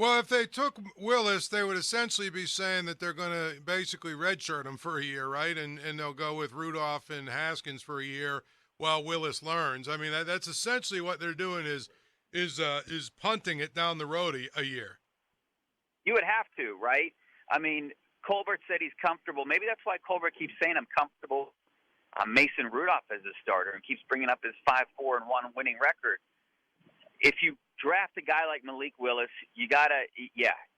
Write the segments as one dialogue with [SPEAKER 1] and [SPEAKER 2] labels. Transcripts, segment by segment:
[SPEAKER 1] Well, if they took Willis, they would essentially be saying that they're going to basically redshirt him for a year, right? And they'll go with Rudolph and Haskins for a year while Willis learns. I mean, that's essentially what they're doing is punting it down the road a year.
[SPEAKER 2] You would have to, right? I mean, Colbert said he's comfortable. Maybe that's why Colbert keeps saying I'm comfortable. Mason Rudolph as a starter and keeps bringing up his 5-4-1 winning record. If you draft a guy like Malik Willis, you gotta,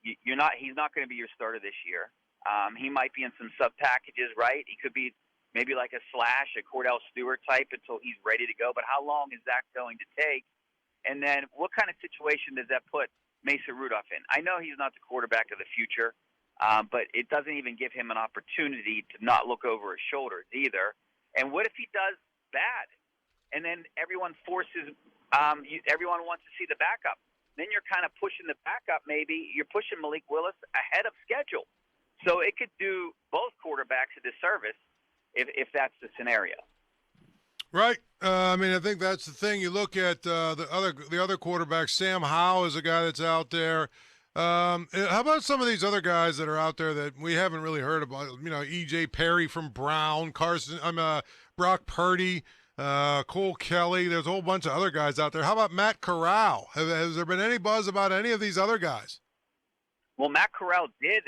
[SPEAKER 2] you're not. He's not going to be your starter this year. He might be in some sub packages, right? He could be maybe like a Slash, a Cordell Stewart type until he's ready to go. But how long is that going to take? And then what kind of situation does that put Mason Rudolph in? I know he's not the quarterback of the future, but it doesn't even give him an opportunity to not look over his shoulders either. And what if he does bad? And then everyone forces, everyone wants to see the backup. Then you're kind of pushing the backup. Maybe you're pushing Malik Willis ahead of schedule. So it could do both quarterbacks a disservice if that's the scenario.
[SPEAKER 1] Right. I mean, I think that's the thing. You look at the other quarterbacks. Sam Howell is a guy that's out there. How about some of these other guys that are out there that we haven't really heard about? You know, E.J. Perry from Brown, Brock Purdy, Cole Kelly. There's a whole bunch of other guys out there. How about Matt Corral? Has there been any buzz about any of these other guys?
[SPEAKER 2] Well, Matt Corral did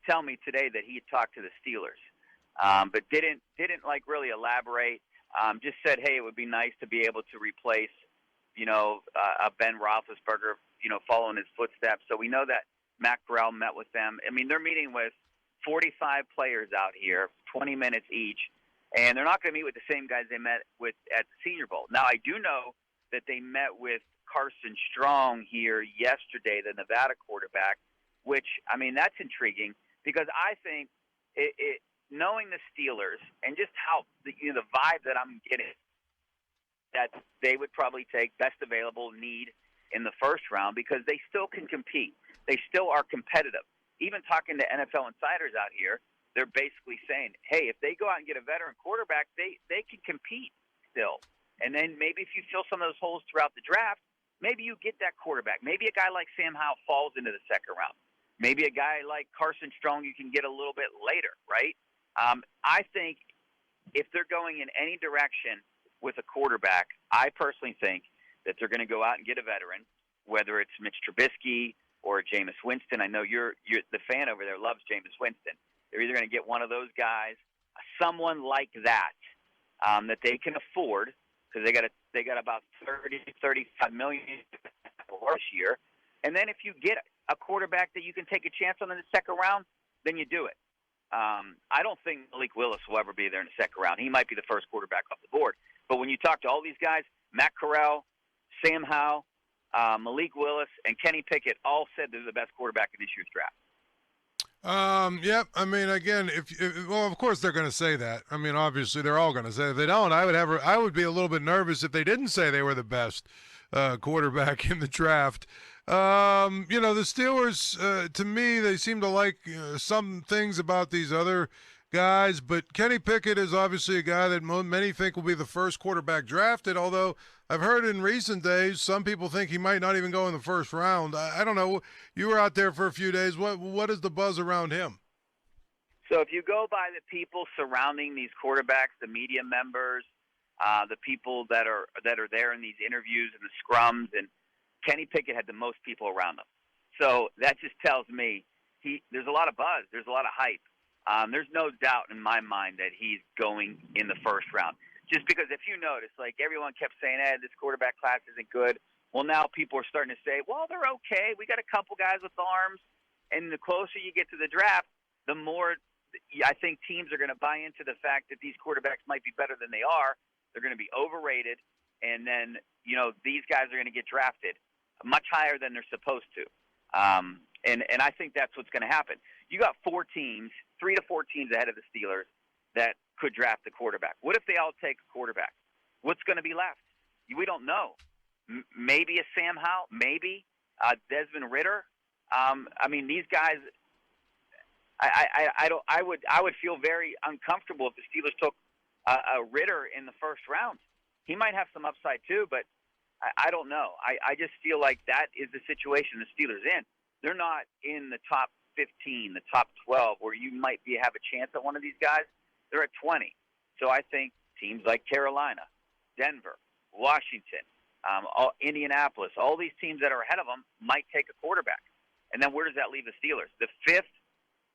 [SPEAKER 2] tell me today that he had talked to the Steelers, but didn't like really elaborate. Just said, hey, it would be nice to be able to replace, a Ben Roethlisberger, following his footsteps. So we know that Matt Corral met with them. I mean, they're meeting with 45 players out here, 20 minutes each, and they're not going to meet with the same guys they met with at the Senior Bowl. Now, I do know that they met with Carson Strong here yesterday, the Nevada quarterback, which, I mean, that's intriguing because I think knowing the Steelers and just how the vibe that I'm getting, that they would probably take best available need in the first round because they still can compete. They still are competitive. Even talking to NFL insiders out here, they're basically saying, hey, if they go out and get a veteran quarterback, they can compete still. And then maybe if you fill some of those holes throughout the draft, maybe you get that quarterback. Maybe a guy like Sam Howell falls into the second round. Maybe a guy like Carson Strong you can get a little bit later, right? I think if they're going in any direction with a quarterback, I personally think that they're going to go out and get a veteran, whether it's Mitch Trubisky or Jameis Winston. I know you're the fan over there loves Jameis Winston. They're either going to get one of those guys, someone like that, that they can afford because they got about 35 million this year. And then if you get a quarterback that you can take a chance on in the second round, then you do it. I don't think Malik Willis will ever be there in the second round. He might be the first quarterback off the board. But when you talk to all these guys, Matt Corral, Sam Howell, Malik Willis, and Kenny Pickett all said they're the best quarterback in this year's draft.
[SPEAKER 1] Yep. I mean, again, well, of course they're going to say that. I mean, obviously they're all going to say it. If they don't, I would be a little bit nervous if they didn't say they were the best quarterback in the draft. The Steelers, to me, they seem to like some things about these other guys, but Kenny Pickett is obviously a guy that many think will be the first quarterback drafted, although I've heard in recent days some people think he might not even go in the first round. I don't know. You were out there for a few days. What is the buzz around him?
[SPEAKER 2] So if you go by the people surrounding these quarterbacks, the media members, the people that are there in these interviews and the scrums, and Kenny Pickett had the most people around him. So that just tells me there's a lot of buzz. There's a lot of hype. There's no doubt in my mind that he's going in the first round. Just because if you notice, like everyone kept saying, this quarterback class isn't good. Well, now people are starting to say, well, they're okay. We got a couple guys with arms. And the closer you get to the draft, the more I think teams are going to buy into the fact that these quarterbacks might be better than they are. They're going to be overrated. And then, these guys are going to get drafted much higher than they're supposed to. And I think that's what's going to happen. You got 3 to 4 teams ahead of the Steelers that could draft the quarterback. What if they all take a quarterback? What's going to be left? We don't know. Maybe a Sam Howell, maybe Desmond Ridder. I mean, these guys. I would feel very uncomfortable if the Steelers took a Ridder in the first round. He might have some upside too, but I don't know. I just feel like that is the situation the Steelers in. they're not in the top 15, the top 12, where you might have a chance at one of these guys. They're at 20. So I think teams like Carolina, Denver, Washington, Indianapolis, all these teams that are ahead of them might take a quarterback. And then where does that leave the Steelers? The fifth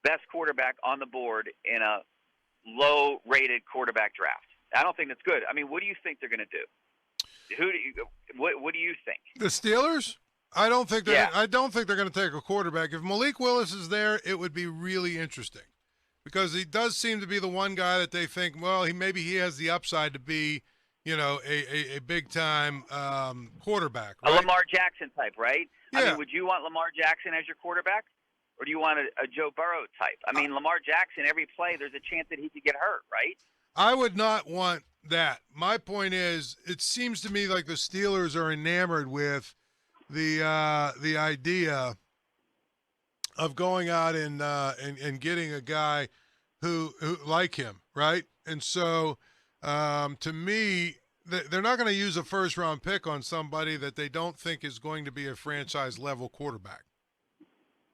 [SPEAKER 2] best quarterback on the board in a low-rated quarterback draft. I don't think that's good. I mean, what do you think they're going to do? What do you think?
[SPEAKER 1] The Steelers? I don't think they're.
[SPEAKER 2] Yeah.
[SPEAKER 1] I don't think they're going to take a quarterback. If Malik Willis is there, it would be really interesting, because he does seem to be the one guy that they think, well, maybe he has the upside to be, a big time quarterback. Right?
[SPEAKER 2] A Lamar Jackson type, right?
[SPEAKER 1] Yeah.
[SPEAKER 2] I mean, would you want Lamar Jackson as your quarterback, or do you want a Joe Burrow type? I mean, Lamar Jackson, every play, there's a chance that he could get hurt, right?
[SPEAKER 1] I would not want that. My point is, it seems to me like the Steelers are enamored with the idea of going out and getting a guy who like him, right? And so, to me, they're not going to use a first-round pick on somebody that they don't think is going to be a franchise-level quarterback.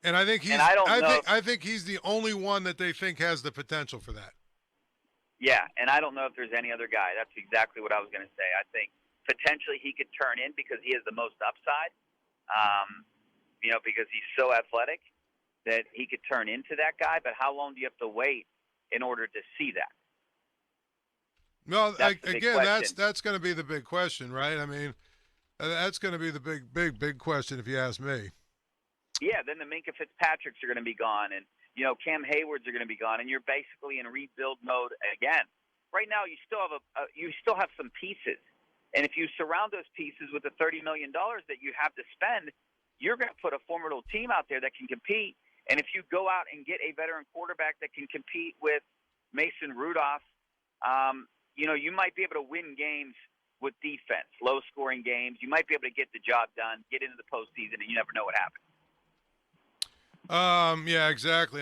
[SPEAKER 1] And I think I think he's the only one that they think has the potential for that.
[SPEAKER 2] Yeah, and I don't know if there's any other guy. That's exactly what I was going to say. I think potentially he could turn in because he has the most upside, because he's so athletic that he could turn into that guy. But how long do you have to wait in order to see that?
[SPEAKER 1] Well, again,
[SPEAKER 2] question.
[SPEAKER 1] that's going to be the big question, right? I mean, that's going to be the big question if you ask me.
[SPEAKER 2] Yeah, then the Minkah Fitzpatricks are going to be gone, and Cam Haywards are going to be gone, and you're basically in rebuild mode again. Right now, you still have some pieces, and if you surround those pieces with the $30 million that you have to spend, you're going to put a formidable team out there that can compete. And if you go out and get a veteran quarterback that can compete with Mason Rudolph, you might be able to win games with defense, low-scoring games. You might be able to get the job done, get into the postseason, and you never know what happens.
[SPEAKER 1] Yeah, exactly.